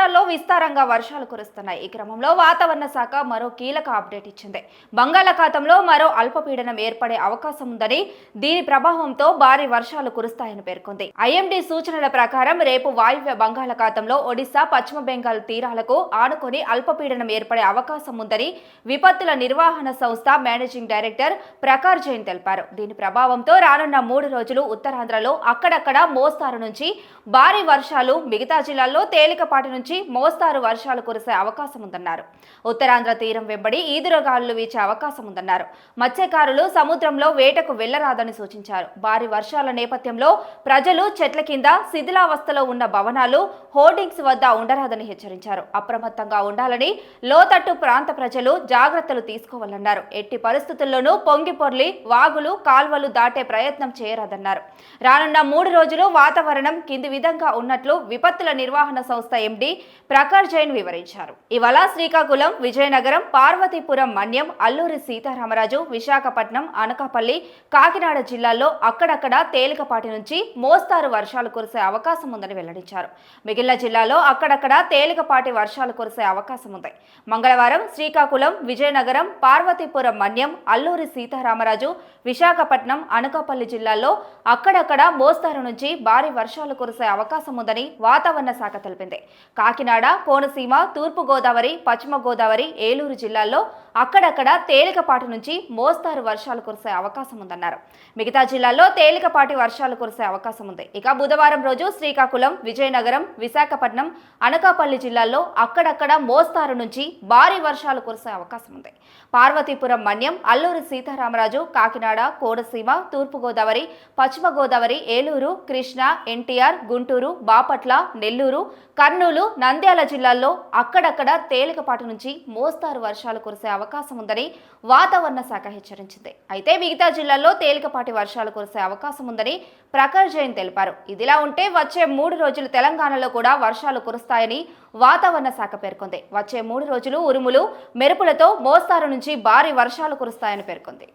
రాష్ట్రాల్లో విస్తారంగా వర్షాలు కురుస్తున్నాయి. ఈ క్రమంలో వాతావరణ శాఖ మరో కీలక అప్డేట్ ఇచ్చింది. బంగాళాఖాతంలో మరో అల్పపీడనం ఏర్పడే అవకాశం ఉందని, దీని ప్రభావంతో భారీ వర్షాలు కురుస్తాయని పేర్కొంది. ఐఎండీ సూచనల ప్రకారం రేపు వాయువ్య బంగాళాఖాతంలో ఒడిశా, పశ్చిమ బెంగాల్ తీరాలకు ఆనుకొని అల్పపీడనం ఏర్పడే అవకాశం ఉందని విపత్తుల నిర్వహణ సంస్థ మేనేజింగ్ డైరెక్టర్ ప్రకాష్ జైన్ తెలిపారు. దీని ప్రభావంతో రానున్న 3 రోజులు ఉత్తరాంధ్రలో అక్కడక్కడ మోస్తారు నుంచి భారీ వర్షాలు, మిగతా జిల్లాల్లో తేలికపాటి నుంచి మోస్తారు వర్షాలు కురిసే అవకాశం ఉందన్నారు. ఉత్తరాంధ్ర తీరం వెంబడి ఈదురుగాలులు వీచే అవకాశం ఉందన్నారు. మత్స్యకారులు సముద్రంలో వేటకు వెళ్లరాదని సూచించారు. భారీ వర్షాల నేపథ్యంలో ప్రజలు చెట్ల కింద, శిథిలావస్థలో ఉన్న భవనాలు, హోర్డింగ్స్ వద్ద ఉండరాదని హెచ్చరించారు. అప్రమత్తంగా ఉండాలని, లోతట్టు ప్రాంత ప్రజలు జాగ్రత్తలు తీసుకోవాలన్నారు. ఎట్టి పరిస్థితుల్లోనూ పొంగిపొర్లి వాగులు, కాల్వలు దాటే ప్రయత్నం చేయరాదన్నారు. రానున్న 3 రోజులు వాతావరణం కింది విధంగా ఉన్నట్లు విపత్తుల నిర్వహణ సంస్థ ఎండీ ప్రకాష్ జైన్ వివరించారు. ఇవాళ శ్రీకాకుళం, విజయనగరం, పార్వతీపురం, మన్యం, అల్లూరి సీతారామరాజు, విశాఖపట్నం, అనకాపల్లి, కాకినాడ జిల్లాల్లో అక్కడక్కడ తేలికపాటి నుంచి మోస్తారు వర్షాలు కురిసే అవకాశం ఉందని వెల్లడించారు. మిగిలిన జిల్లాల్లో అక్కడక్కడ తేలికపాటి వర్షాలు కురిసే అవకాశం ఉంది. మంగళవారం శ్రీకాకుళం, విజయనగరం, పార్వతీపురం, మన్యం, అల్లూరి సీతారామరాజు, విశాఖపట్నం, అనకాపల్లి జిల్లాల్లో అక్కడక్కడ మోస్తారు నుంచి భారీ వర్షాలు కురిసే అవకాశం ఉందని వాతావరణ శాఖ తెలిపింది. కాకినాడ, కోనసీమ, తూర్పు గోదావరి, పశ్చిమ గోదావరి, ఏలూరు జిల్లాల్లో అక్కడక్కడ తేలికపాటి నుంచి మోస్తారు వర్షాలు కురిసే అవకాశం ఉందన్నారు. మిగతా జిల్లాల్లో తేలికపాటి వర్షాలు కురిసే అవకాశం ఉంది. ఇక బుధవారం రోజు శ్రీకాకుళం, విజయనగరం, విశాఖపట్నం, అనకాపల్లి జిల్లాల్లో అక్కడక్కడ మోస్తారు నుంచి భారీ వర్షాలు కురిసే అవకాశం ఉంది. పార్వతీపురం, మన్యం, అల్లూరి సీతారామరాజు, కాకినాడ, కోనసీమ, తూర్పు గోదావరి, పశ్చిమ గోదావరి, ఏలూరు, కృష్ణా, ఎన్టీఆర్, గుంటూరు, బాపట్ల, నెల్లూరు, కర్నూలు, నంద్యాల జిల్లాల్లో అక్కడక్కడ తేలికపాటి నుంచి మోస్తారు వర్షాలు కురిసే అవకాశం ఉందని వాతావరణ శాఖ హెచ్చరించింది. అయితే మిగతా జిల్లాల్లో తేలికపాటి వర్షాలు కురిసే అవకాశం ఉందని ప్రకాష్ జైన్ తెలిపారు. ఇదిలా ఉంటే వచ్చే 3 రోజులు తెలంగాణలో కూడా వర్షాలు కురుస్తాయని వాతావరణ శాఖ పేర్కొంది. వచ్చే 3 రోజులు ఉరుములు, మెరుపులతో మోస్తారు నుంచి భారీ వర్షాలు కురుస్తాయని పేర్కొంది.